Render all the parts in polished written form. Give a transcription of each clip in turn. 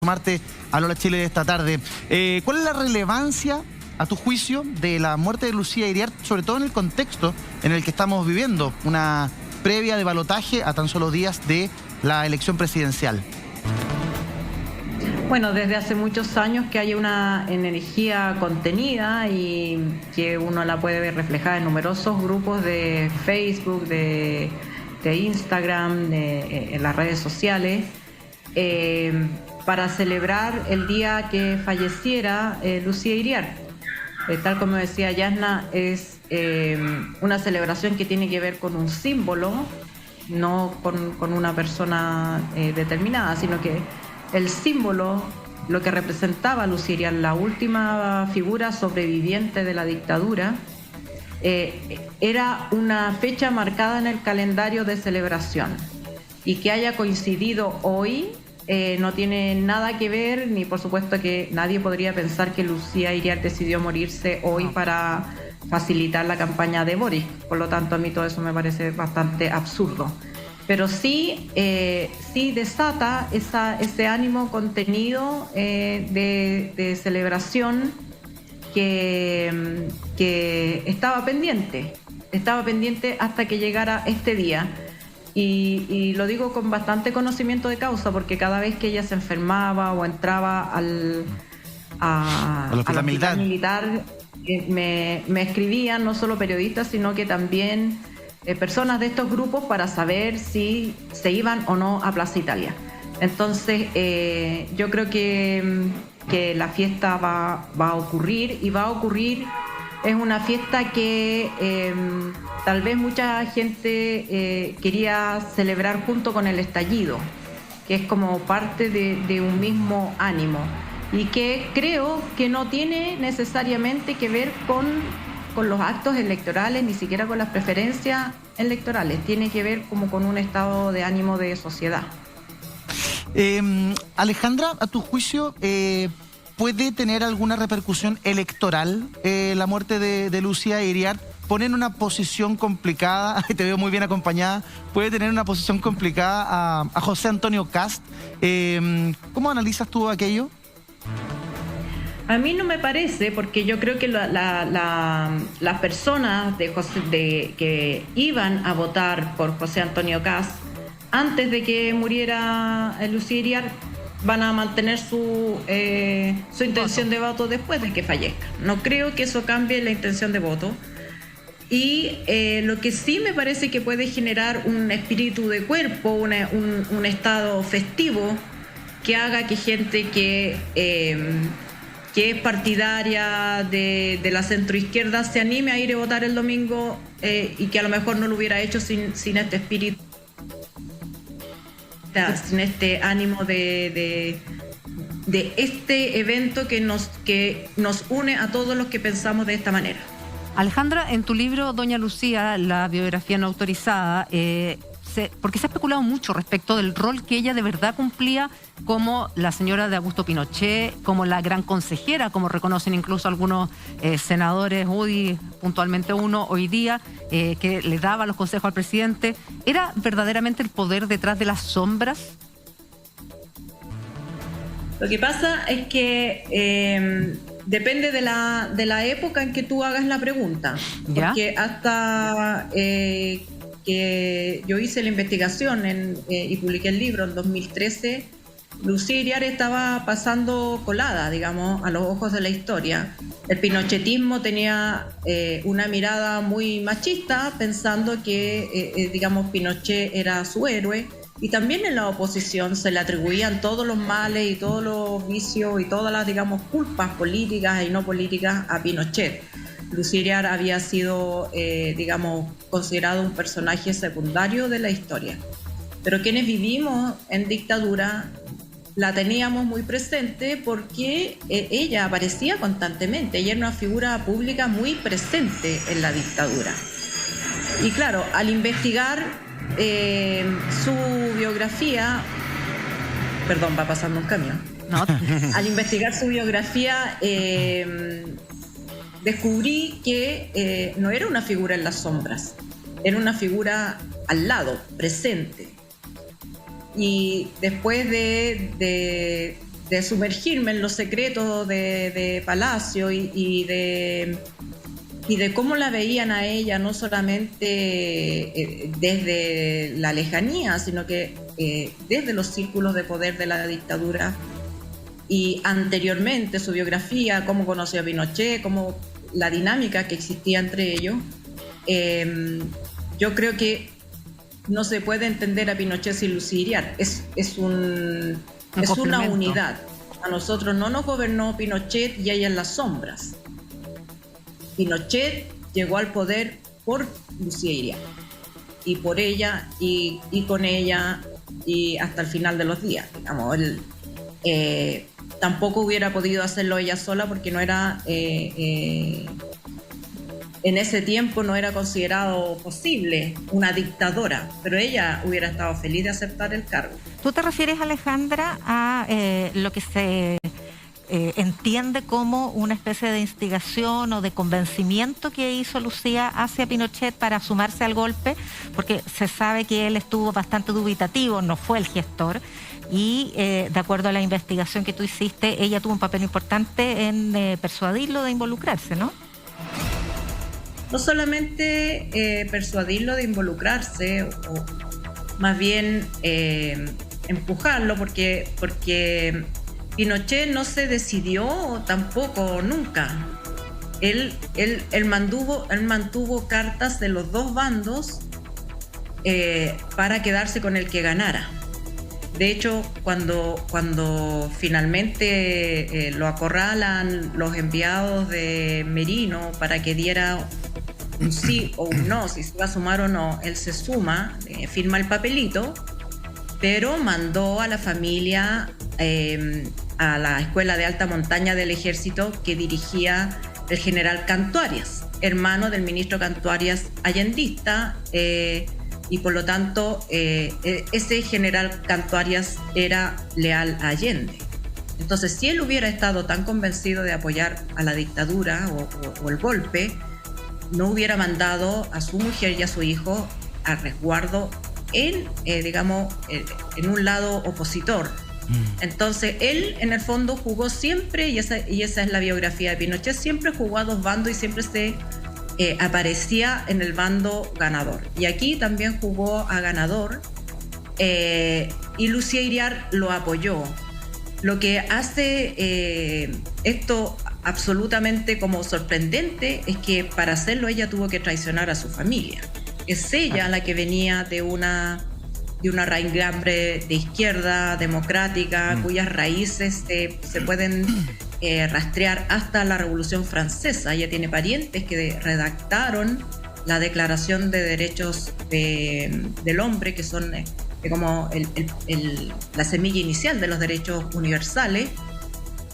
sumarte a Lola Chile de esta tarde. ¿Cuál es la relevancia, a tu juicio, de la muerte de Lucía Iriart, sobre todo en el contexto en el que estamos viviendo, una previa de balotaje a tan solo días de la elección presidencial? Bueno, desde hace muchos años que hay una energía contenida y que uno la puede ver reflejada en numerosos grupos de Facebook, de Instagram, en las redes sociales, para celebrar el día que falleciera Lucía Iriart. Tal como decía Yasna, es una celebración que tiene que ver con un símbolo, no con una persona determinada, sino que el símbolo, lo que representaba Lucía Iriart, la última figura sobreviviente de la dictadura, era una fecha marcada en el calendario de celebración, y que haya coincidido hoy no tiene nada que ver, ni por supuesto que nadie podría pensar que Lucía Iriart decidió morirse hoy para facilitar la campaña de Boric. Por lo tanto, a mí todo eso me parece bastante absurdo. Pero sí desata ese ánimo contenido de celebración que estaba pendiente hasta que llegara este día. Y lo digo con bastante conocimiento de causa, porque cada vez que ella se enfermaba o entraba al hospital militar, me escribían no solo periodistas, sino que también personas de estos grupos para saber si se iban o no a Plaza Italia. Entonces yo creo que la fiesta va a ocurrir, y va a ocurrir. Es una fiesta que tal vez mucha gente quería celebrar junto con el estallido, que es como parte de un mismo ánimo, y que creo que no tiene necesariamente que ver con los actos electorales, ni siquiera con las preferencias electorales. Tiene que ver como con un estado de ánimo de sociedad. Alejandra, a tu juicio, ¿puede tener alguna repercusión electoral la muerte de Lucía Iriart? ¿Pone en una posición complicada, te veo muy bien acompañada, puede tener una posición complicada a José Antonio Kast? ¿Cómo analizas tú aquello? A mí no me parece, porque yo creo que las personas que iban a votar por José Antonio Kast antes de que muriera Lucía Iriart van a mantener su intención de voto después de que fallezca. No creo que eso cambie la intención de voto. Y lo que sí me parece que puede generar un espíritu de cuerpo, un estado festivo, que haga que gente que es partidaria de la centroizquierda se anime a ir a votar el domingo, y que a lo mejor no lo hubiera hecho sin este espíritu, sin este ánimo de este evento que nos une a todos los que pensamos de esta manera. Alejandra, en tu libro Doña Lucía, la biografía no autorizada, porque se ha especulado mucho respecto del rol que ella de verdad cumplía como la señora de Augusto Pinochet, como la gran consejera, como reconocen incluso algunos senadores, UDI, puntualmente uno hoy día, que le daba los consejos al presidente. ¿Era verdaderamente el poder detrás de las sombras? Lo que pasa es que depende de la época en que tú hagas la pregunta. ¿Ya? Porque hasta que yo hice la investigación y publiqué el libro en 2013, Lucía Iriart estaba pasando colada, digamos, a los ojos de la historia. El pinochetismo tenía una mirada muy machista, pensando que, digamos, Pinochet era su héroe, y también en la oposición se le atribuían todos los males y todos los vicios y todas las, digamos, culpas políticas y no políticas a Pinochet. Lucía Iriart había sido, digamos, considerado un personaje secundario de la historia. Pero quienes vivimos en dictadura la teníamos muy presente, porque ella aparecía constantemente. Ella era una figura pública muy presente en la dictadura. Y claro, al investigar su biografía... Perdón, va pasando un camión. No. Al investigar su biografía... descubrí que no era una figura en las sombras, era una figura al lado, presente. Y después de sumergirme en los secretos de Palacio y de cómo la veían a ella, no solamente desde la lejanía, sino que desde los círculos de poder de la dictadura, y anteriormente su biografía, cómo conoció a Pinochet, cómo la dinámica que existía entre ellos. Yo creo que no se puede entender a Pinochet sin Lucía Iriart. Es una unidad. A nosotros no nos gobernó Pinochet y ella en las sombras. Pinochet llegó al poder por Lucía Iriart, y por ella y con ella y hasta el final de los días. Digamos, tampoco hubiera podido hacerlo ella sola, porque no era en ese tiempo no era considerado posible una dictadora, pero ella hubiera estado feliz de aceptar el cargo. ¿Tú te refieres, Alejandra, a lo que se entiende como una especie de instigación o de convencimiento que hizo Lucía hacia Pinochet para sumarse al golpe? Porque se sabe que él estuvo bastante dubitativo, no fue el gestor, y de acuerdo a la investigación que tú hiciste, ella tuvo un papel importante en persuadirlo de involucrarse, ¿no? No solamente persuadirlo de involucrarse, o más bien empujarlo, porque Pinochet no se decidió tampoco nunca. Él mantuvo cartas de los dos bandos para quedarse con el que ganara. De hecho, cuando finalmente lo acorralan los enviados de Merino para que diera un sí o un no, si se iba a sumar o no, él se suma, firma el papelito, pero mandó a la familia a la escuela de alta montaña del ejército que dirigía el general Canto Arias, hermano del ministro Canto Arias allendista, y por lo tanto ese general Canto Arias era leal a Allende. Entonces, si él hubiera estado tan convencido de apoyar a la dictadura o el golpe, no hubiera mandado a su mujer y a su hijo a resguardo en un lado opositor. Entonces él en el fondo jugó siempre, y esa es la biografía de Pinochet, siempre jugó a dos bandos y siempre se aparecía en el bando ganador. Y aquí también jugó a ganador, y Lucía Iriart lo apoyó. Lo que hace esto absolutamente como sorprendente es que para hacerlo ella tuvo que traicionar a su familia. Es ella la que venía de una raigambre de izquierda democrática, cuyas raíces se pueden rastrear hasta la Revolución Francesa. Ella tiene parientes que redactaron la Declaración de Derechos del Hombre, que son como la semilla inicial de los derechos universales.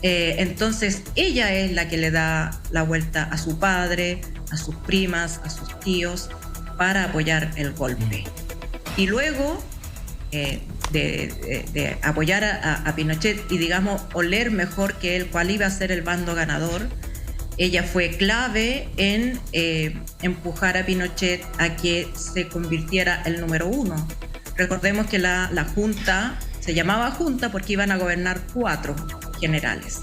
Entonces ella es la que le da la vuelta a su padre, a sus primas, a sus tíos, para apoyar el golpe. Y luego de apoyar a Pinochet y, digamos, oler mejor que él cuál iba a ser el bando ganador, ella fue clave en empujar a Pinochet a que se convirtiera el número uno. Recordemos que la junta se llamaba junta porque iban a gobernar 4 generales,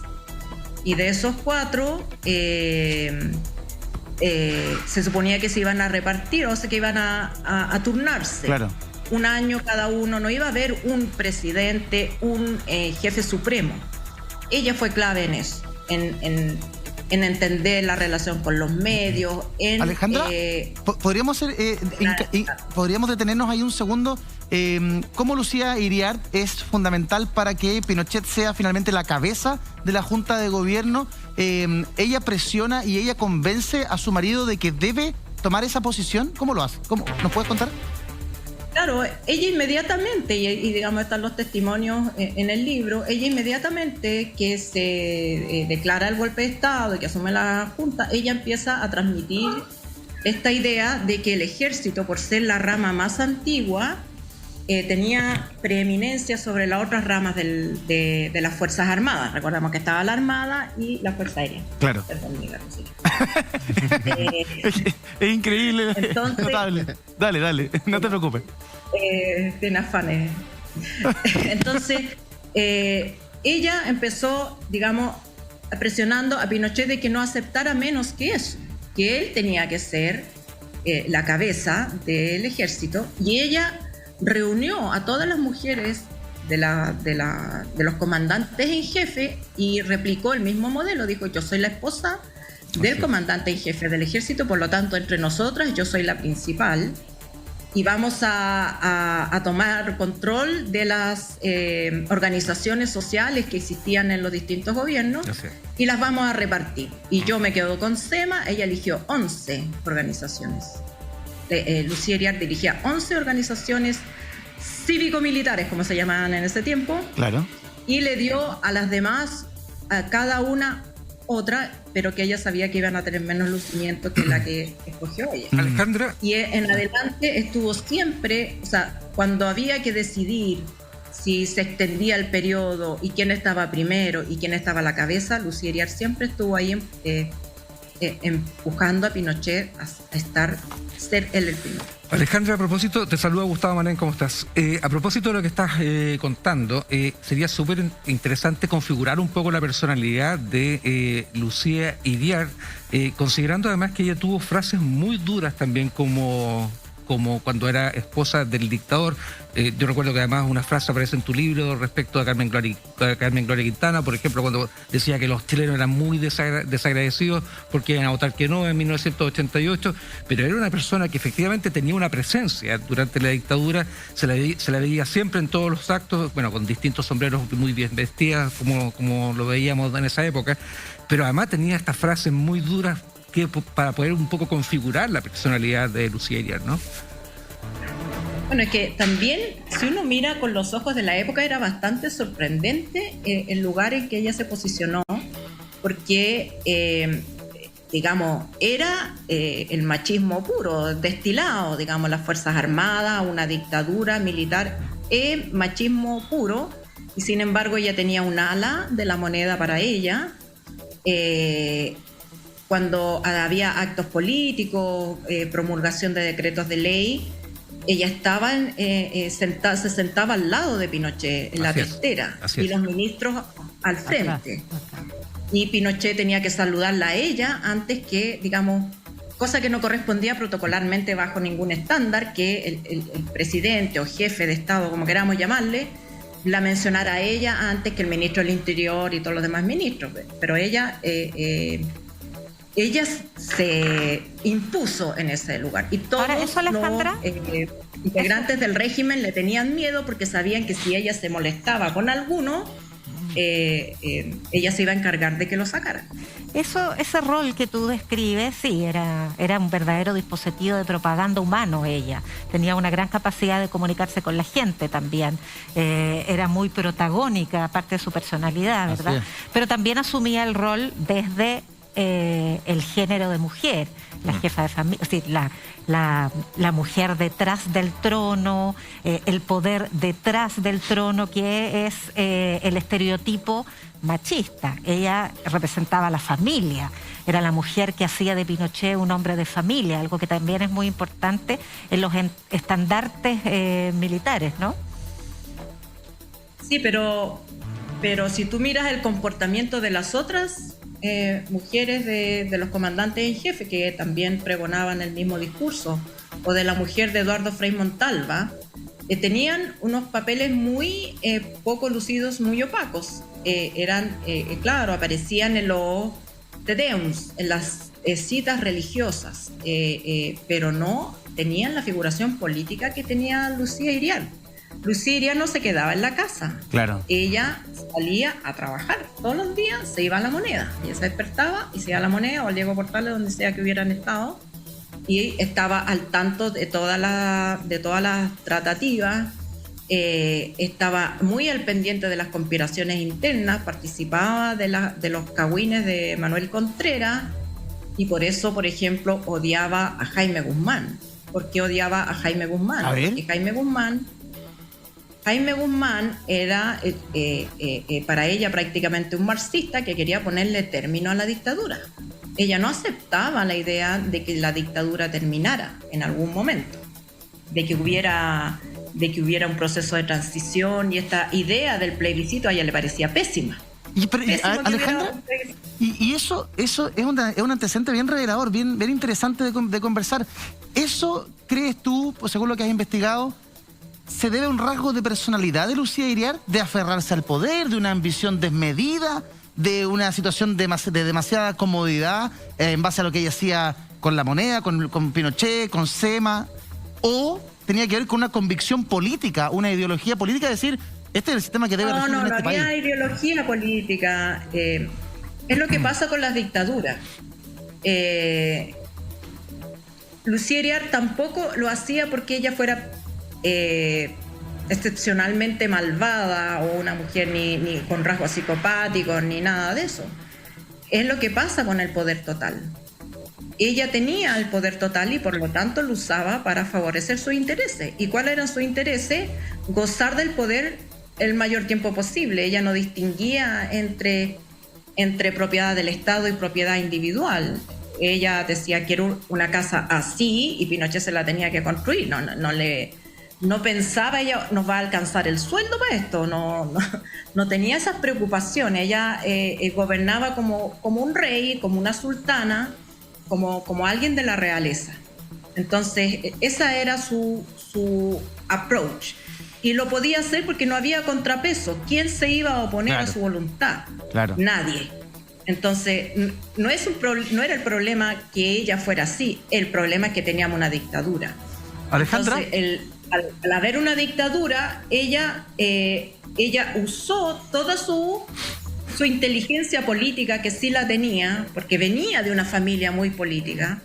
y de esos 4 se suponía que se iban a repartir, o sea, que iban a turnarse. Claro. Un año cada uno, no iba a haber un presidente, un jefe supremo. Ella fue clave en eso, en entender la relación con los medios. Alejandra, ¿podríamos detenernos ahí un segundo? ¿Cómo Lucía Iriart es fundamental para que Pinochet sea finalmente la cabeza de la Junta de Gobierno? ¿Ella presiona y ella convence a su marido de que debe tomar esa posición? ¿Cómo lo hace? ¿Nos puedes contar? Claro, ella inmediatamente, y digamos están los testimonios en el libro, ella inmediatamente que se declara el golpe de Estado y que asume la Junta, ella empieza a transmitir esta idea de que el ejército, por ser la rama más antigua, tenía preeminencia sobre las otras ramas de las Fuerzas Armadas. Recordemos que estaba la Armada y la Fuerza Aérea. Claro. Es increíble. Entonces, notable. Dale, no te preocupes. Tiene afanes. Entonces, ella empezó, digamos, presionando a Pinochet de que no aceptara menos que eso, que él tenía que ser la cabeza del ejército, y ella reunió a todas las mujeres de los comandantes en jefe y replicó el mismo modelo. Dijo: yo soy la esposa del comandante en jefe del ejército, por lo tanto entre nosotras yo soy la principal y vamos a tomar control de las organizaciones sociales que existían en los distintos gobiernos y las vamos a repartir. Y yo me quedo con SEMA. Ella eligió 11 organizaciones. Lucía Iriart dirigía 11 organizaciones cívico-militares, como se llamaban en ese tiempo. Claro. Y le dio a las demás, a cada una otra, pero que ella sabía que iban a tener menos lucimiento que la que escogió ella. Alejandra. Y en adelante estuvo siempre, o sea, cuando había que decidir si se extendía el periodo y quién estaba primero y quién estaba a la cabeza, Lucía Iriart siempre estuvo ahí empujando a Pinochet a ser él el primero. Alejandra, a propósito, te saluda Gustavo Manén, ¿cómo estás? A propósito de lo que estás contando, sería súper interesante configurar un poco la personalidad de Lucía Iriart, considerando además que ella tuvo frases muy duras también como cuando era esposa del dictador. Yo recuerdo que además una frase aparece en tu libro respecto a Carmen Gloria Quintana, por ejemplo, cuando decía que los chilenos eran muy desagradecidos porque iban a votar que no en 1988, pero era una persona que efectivamente tenía una presencia durante la dictadura, se la veía siempre en todos los actos, bueno, con distintos sombreros, muy bien vestida, como lo veíamos en esa época, pero además tenía estas frases muy duras para poder un poco configurar la personalidad de Lucía Iriart, ¿no? Bueno, es que también, si uno mira con los ojos de la época, era bastante sorprendente el lugar en que ella se posicionó, porque, digamos, era el machismo puro, destilado, digamos, las Fuerzas Armadas, una dictadura militar, machismo puro, y sin embargo ella tenía un ala de la moneda para ella. Cuando había actos políticos, promulgación de decretos de ley, ella estaba se sentaba al lado de Pinochet, en la delantera, y los ministros al frente. Y Pinochet tenía que saludarla a ella antes que, digamos, cosa que no correspondía protocolarmente bajo ningún estándar, que el presidente o jefe de Estado, como queramos llamarle, la mencionara a ella antes que el ministro del Interior y todos los demás ministros. Pero ella se impuso en ese lugar. Y todos los integrantes del régimen le tenían miedo porque sabían que si ella se molestaba con alguno, ella se iba a encargar de que lo sacaran. Ese rol que tú describes, sí, era un verdadero dispositivo de propaganda humano ella. Tenía una gran capacidad de comunicarse con la gente también. Era muy protagónica, aparte de su personalidad, ¿verdad? Pero también asumía el rol desde el género de mujer, la jefa de familia, es decir, la mujer detrás del trono, el poder detrás del trono, que es el estereotipo machista. Ella representaba a la familia, era la mujer que hacía de Pinochet un hombre de familia, algo que también es muy importante en los estandartes militares, ¿no? Sí, pero si tú miras el comportamiento de las otras mujeres de los comandantes en jefe, que también pregonaban el mismo discurso, o de la mujer de Eduardo Frei Montalva, tenían unos papeles muy poco lucidos, muy opacos. Claro, aparecían en los Te Deums, en las citas religiosas, pero no tenían la figuración política que tenía Lucía Iriart. Lucía Iriart no se quedaba en la casa. Claro. Ella salía a trabajar todos los días, se iba a La Moneda. Ella se despertaba y se iba a La Moneda o al Diego Portales, donde sea que hubieran estado, y estaba al tanto de todas las tratativas. Estaba muy al pendiente de las conspiraciones internas, participaba de los cagüines de Manuel Contreras, y por eso, por ejemplo, odiaba a Jaime Guzmán. ¿Por qué odiaba a Jaime Guzmán? Porque Jaime Guzmán era para ella prácticamente un marxista que quería ponerle término a la dictadura. Ella no aceptaba la idea de que la dictadura terminara en algún momento, de que hubiera de que hubiera un proceso de transición, y esta idea del plebiscito a ella le parecía pésima. Alejandra, y eso es un antecedente bien revelador, bien interesante de conversar. ¿Eso crees tú, pues, según lo que has investigado, se debe a un rasgo de personalidad de Lucía Iriart, de aferrarse al poder, de una ambición desmedida, de una situación de demasiada comodidad en base a lo que ella hacía con la moneda, con Pinochet, con SEMA, o tenía que ver con una convicción política, una ideología política, de decir, este es el sistema que debe regir en este país? No había ideología política. Es lo que pasa con las dictaduras. Lucía Iriart tampoco lo hacía porque ella fuera excepcionalmente malvada o una mujer ni con rasgos psicopáticos ni nada de eso. Es lo que pasa con el poder total. Ella tenía el poder total y por lo tanto lo usaba para favorecer sus intereses. ¿Y cuáles eran sus intereses? Gozar del poder el mayor tiempo posible. Ella no distinguía entre propiedad del Estado y propiedad individual. Ella decía, quiero una casa así, y Pinochet se la tenía que construir. No pensaba ella, nos va a alcanzar el sueldo para esto. No tenía esas preocupaciones. Ella gobernaba como un rey, como una sultana, como alguien de la realeza. Entonces, esa era su approach. Y lo podía hacer porque no había contrapeso. ¿Quién se iba a oponer a su voluntad? Claro. Nadie. Entonces, no era el problema que ella fuera así. El problema es que teníamos una dictadura. Alejandra. Entonces, al haber una dictadura, ella usó toda su inteligencia política, que sí la tenía, porque venía de una familia muy política,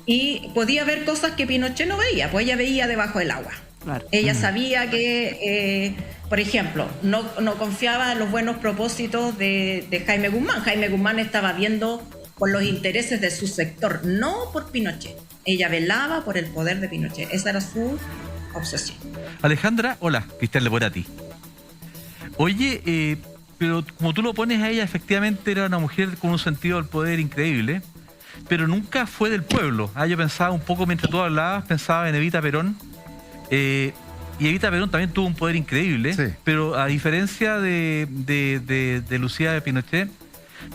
y podía ver cosas que Pinochet no veía, pues ella veía debajo del agua. Claro. Ella sabía que, por ejemplo, no confiaba en los buenos propósitos de Jaime Guzmán. Jaime Guzmán estaba viendo por los intereses de su sector, no por Pinochet. Ella velaba por el poder de Pinochet. Esa era su obsesión. Alejandra, hola, Cristian Leporati. Oye, pero como tú lo pones a ella, efectivamente era una mujer con un sentido del poder increíble, pero nunca fue del pueblo. Yo pensaba un poco, mientras tú hablabas, pensaba en Evita Perón. Y Evita Perón también tuvo un poder increíble, sí, pero a diferencia de Lucía de Pinochet,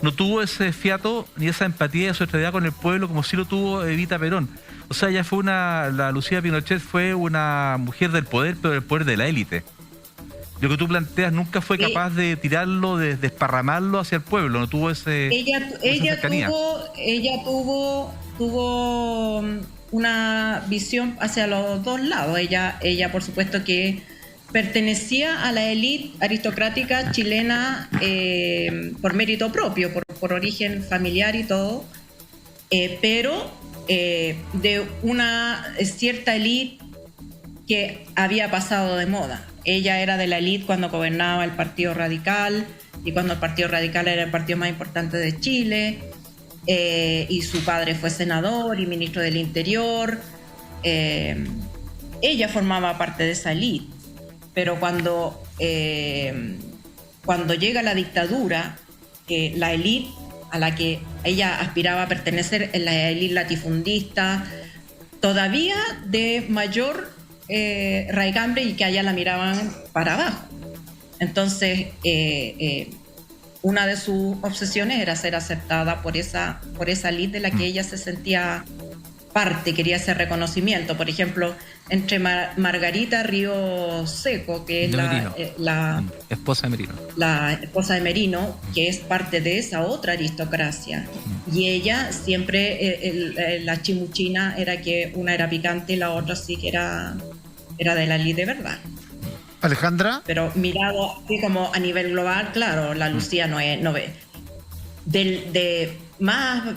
no tuvo ese fiato ni esa empatía y solidaridad con el pueblo como sí lo tuvo Evita Perón. O sea, ella fue la Lucía Pinochet fue una mujer del poder, pero del poder de la élite. Lo que tú planteas, nunca fue capaz de tirarlo, de desparramarlo hacia el pueblo, no tuvo ese... Ella tuvo una visión hacia los dos lados. Ella por supuesto que pertenecía a la élite aristocrática chilena por mérito propio, por origen familiar y todo, pero de una cierta élite que había pasado de moda. Ella era de la élite cuando gobernaba el Partido Radical, y cuando el Partido Radical era el partido más importante de Chile, y su padre fue senador y ministro del Interior. Ella formaba parte de esa élite, pero cuando llega la dictadura, la élite a la que ella aspiraba a pertenecer es la élite latifundista, todavía de mayor raigambre, y que allá la miraban para abajo. Entonces, una de sus obsesiones era ser aceptada por esa élite de la que ella se sentía parte, quería ese reconocimiento. Por ejemplo, entre Margarita Río Seco, que es la esposa de Merino. La esposa de Merino, que es parte de esa otra aristocracia. Y ella siempre, la chimuchina era que una era picante y la otra sí que era de la élite de verdad. Alejandra. Pero mirado así como a nivel global, claro, la Lucía no ve. De más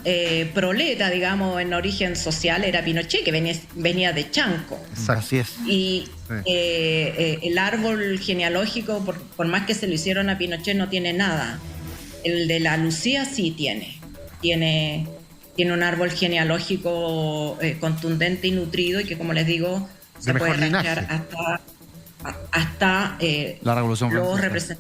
proleta, digamos, en origen social era Pinochet, que venía de Chanco. Así es. Y el árbol genealógico, por más que se lo hicieron a Pinochet, no tiene nada. El de la Lucía sí tiene un árbol genealógico contundente y nutrido, y que, como les digo, se puede rastrear hasta la Revolución Francesa.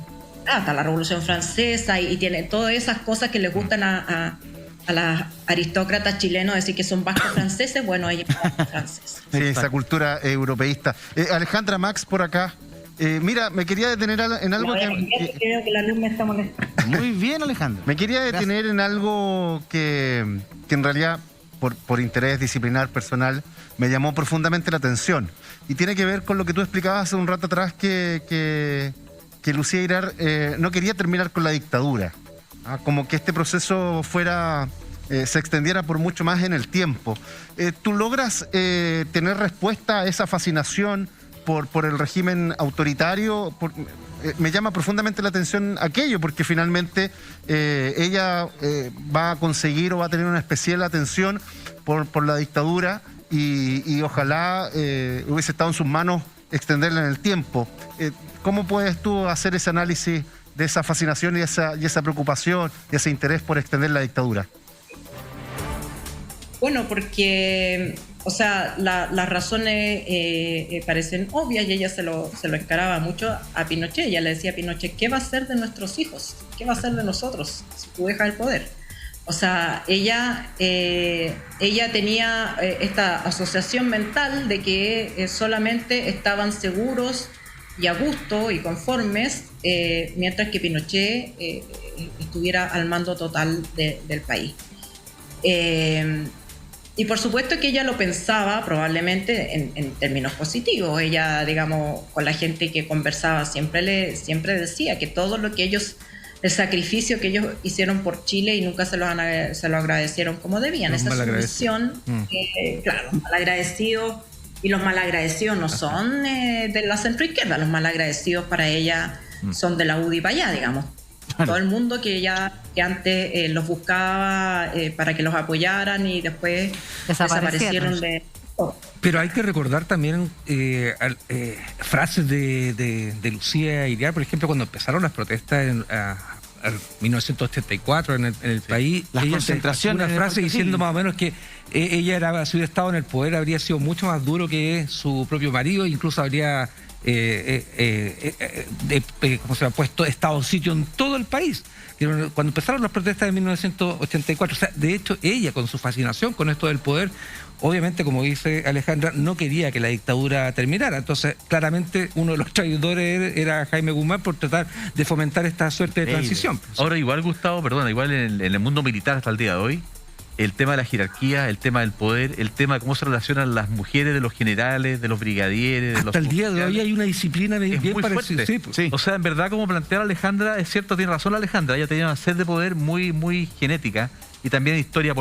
Hasta la Revolución Francesa, y tiene todas esas cosas que les gustan a a las aristócratas chilenos decir que son vascos franceses, bueno, ella es vasco francesa. Sí, esa cultura europeísta. Alejandra, Max, por acá. Mira, me quería detener en algo Creo que la luz me está molestando. Muy bien, Alejandro. Me quería detener en algo que en realidad, por interés disciplinar personal, me llamó profundamente la atención. Y tiene que ver con lo que tú explicabas hace un rato atrás, que Lucía Iriart no quería terminar con la dictadura. Como que este proceso se extendiera por mucho más en el tiempo. ¿Tú logras tener respuesta a esa fascinación por el régimen autoritario? Me llama profundamente la atención aquello, porque finalmente ella va a conseguir o va a tener una especial atención por la dictadura y ojalá hubiese estado en sus manos extenderla en el tiempo. ¿Cómo puedes tú hacer ese análisis de esa fascinación y esa preocupación y ese interés por extender la dictadura? Bueno, porque, o sea, las razones parecen obvias y ella se lo encaraba mucho a Pinochet. Ella le decía a Pinochet, ¿qué va a hacer de nuestros hijos? ¿Qué va a hacer de nosotros si tú dejas el poder? O sea, ella tenía esta asociación mental de que solamente estaban seguros y a gusto y conformes mientras que Pinochet estuviera al mando total del país. Y por supuesto que ella lo pensaba probablemente en términos positivos. Ella, digamos, con la gente que conversaba siempre decía que todo lo que el sacrificio que ellos hicieron por Chile y nunca se lo agradecieron como debían. Esa sumisión, claro, los malagradecidos, y los malagradecidos no son de la centroizquierda, los malagradecidos para ella son de la UDI para allá, digamos. Todo el mundo que antes los buscaba para que los apoyaran y después desaparecieron de... Pero hay que recordar también frases de Lucía Iriart, por ejemplo, cuando empezaron las protestas en 1984 en el país. Las concentraciones. Una frase diciendo más o menos que ella, si hubiera estado en el poder, habría sido mucho más duro que su propio marido, incluso habría ¿cómo se ha puesto estado sitio en todo el país. Cuando empezaron las protestas de 1984, o sea, de hecho ella, con su fascinación con esto del poder, obviamente, como dice Alejandra, no quería que la dictadura terminara. Entonces, claramente, uno de los traidores era Jaime Guzmán por tratar de fomentar esta suerte de transición. Ahora, igual, Gustavo, igual en el mundo militar hasta el día de hoy, el tema de la jerarquía, el tema del poder, el tema de cómo se relacionan las mujeres de los generales, de los brigadieres, de los... Hasta el día de hoy hay una disciplina bien parecida. Sí. O sea, en verdad, como plantea Alejandra, es cierto, tiene razón Alejandra, ella tenía una sed de poder muy, muy genética y también historia política.